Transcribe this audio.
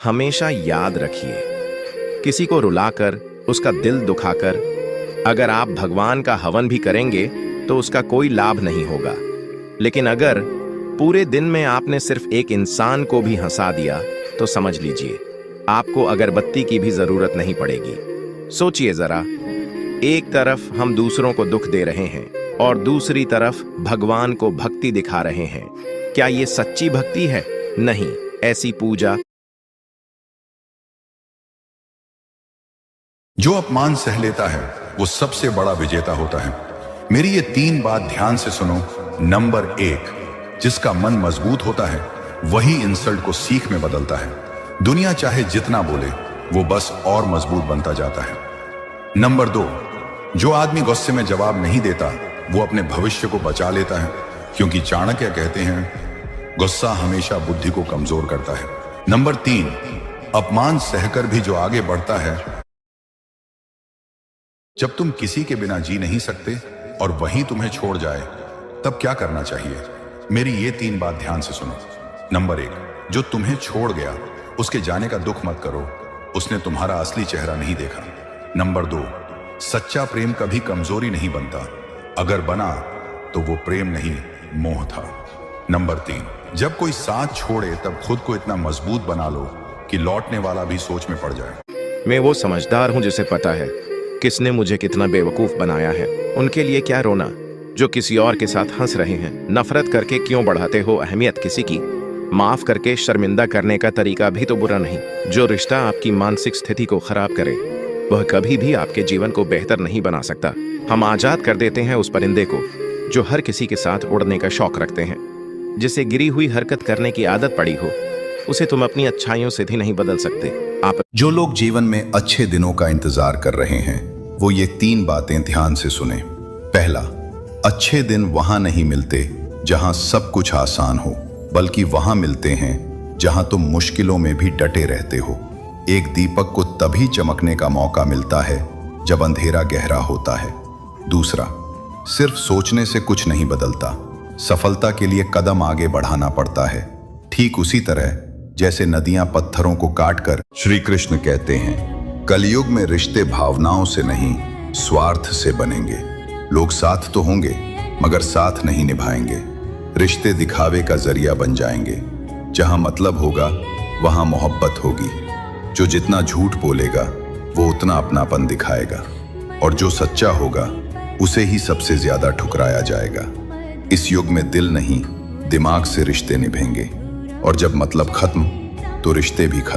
हमेशा याद रखिए, किसी को रुलाकर, उसका दिल दुखाकर अगर आप भगवान का हवन भी करेंगे तो उसका कोई लाभ नहीं होगा। लेकिन अगर पूरे दिन में आपने सिर्फ एक इंसान को भी हंसा दिया तो समझ लीजिए आपको अगरबत्ती की भी जरूरत नहीं पड़ेगी। सोचिए जरा, एक तरफ हम दूसरों को दुख दे रहे हैं और दूसरी तरफ भगवान को भक्ति दिखा रहे हैं। क्या ये सच्ची भक्ति है? नहीं, ऐसी पूजा जो अपमान सह लेता है वो सबसे बड़ा विजेता होता है। मेरी ये 3 बात ध्यान से सुनो। नंबर 1, जिसका मन मजबूत होता है वही इंसल्ट को सीख में बदलता है। दुनिया चाहे जितना बोले वो बस और मजबूत बनता जाता है। नंबर 2, जो आदमी गुस्से में जवाब नहीं देता वो अपने भविष्य को बचा लेता है, क्योंकि चाणक्य कहते हैं गुस्सा हमेशा बुद्धि को कमजोर करता है। नंबर 3, अपमान सहकर भी जो आगे बढ़ता है। जब तुम किसी के बिना जी नहीं सकते और वही तुम्हें छोड़ जाए तब क्या करना चाहिए? मेरी ये 3 बात ध्यान से सुनो। नंबर 1, जो तुम्हें छोड़ गया उसके जाने का दुख मत करो, उसने तुम्हारा असली चेहरा नहीं देखा। नंबर 2, सच्चा प्रेम कभी कमजोरी नहीं बनता, अगर बना तो वो प्रेम नहीं मोह था। नंबर 3, जब कोई साथ छोड़े तब खुद को इतना मजबूत बना लो कि लौटने वाला भी सोच में पड़ जाए। मैं वो समझदार हूं जिसे पता है किसने मुझे कितना बेवकूफ बनाया है। उनके लिए क्या रोना जो किसी और के साथ हंस रहे हैं। नफरत करके क्यों बढ़ाते हो अहमियत किसी की? माफ करके शर्मिंदा करने का तरीका भी तो बुरा नहीं। जो रिश्ता आपकी मानसिक स्थिति को खराब करे वह कभी भी आपके जीवन को बेहतर नहीं बना सकता। हम आजाद कर देते हैं उस परिंदे को जो हर किसी के साथ उड़ने का शौक रखते हैं। जिसे गिरी हुई हरकत करने की आदत पड़ी हो उसे तुम अपनी अच्छाइयों से भी नहीं बदल सकते। जो लोग जीवन में अच्छे दिनों का इंतजार कर रहे हैं वो ये 3 बातें ध्यान से सुने। पहला, अच्छे दिन वहां नहीं मिलते जहां सब कुछ आसान हो, बल्कि वहां मिलते हैं जहां तुम मुश्किलों में भी डटे रहते हो। एक दीपक को तभी चमकने का मौका मिलता है जब अंधेरा गहरा होता है। दूसरा, सिर्फ सोचने से कुछ नहीं बदलता, सफलता के लिए कदम आगे बढ़ाना पड़ता है। ठीक उसी तरह जैसे नदियां पत्थरों को काटकर, श्री कृष्ण कहते हैं कलयुग में रिश्ते भावनाओं से नहीं स्वार्थ से बनेंगे। लोग साथ तो होंगे मगर साथ नहीं निभाएंगे। रिश्ते दिखावे का जरिया बन जाएंगे। जहां मतलब होगा वहां मोहब्बत होगी। जो जितना झूठ बोलेगा वो उतना अपनापन दिखाएगा, और जो सच्चा होगा उसे ही सबसे ज्यादा ठुकराया जाएगा। इस युग में दिल नहीं दिमाग से रिश्ते निभेंगे, और जब मतलब खत्म तो रिश्ते भी खत्म।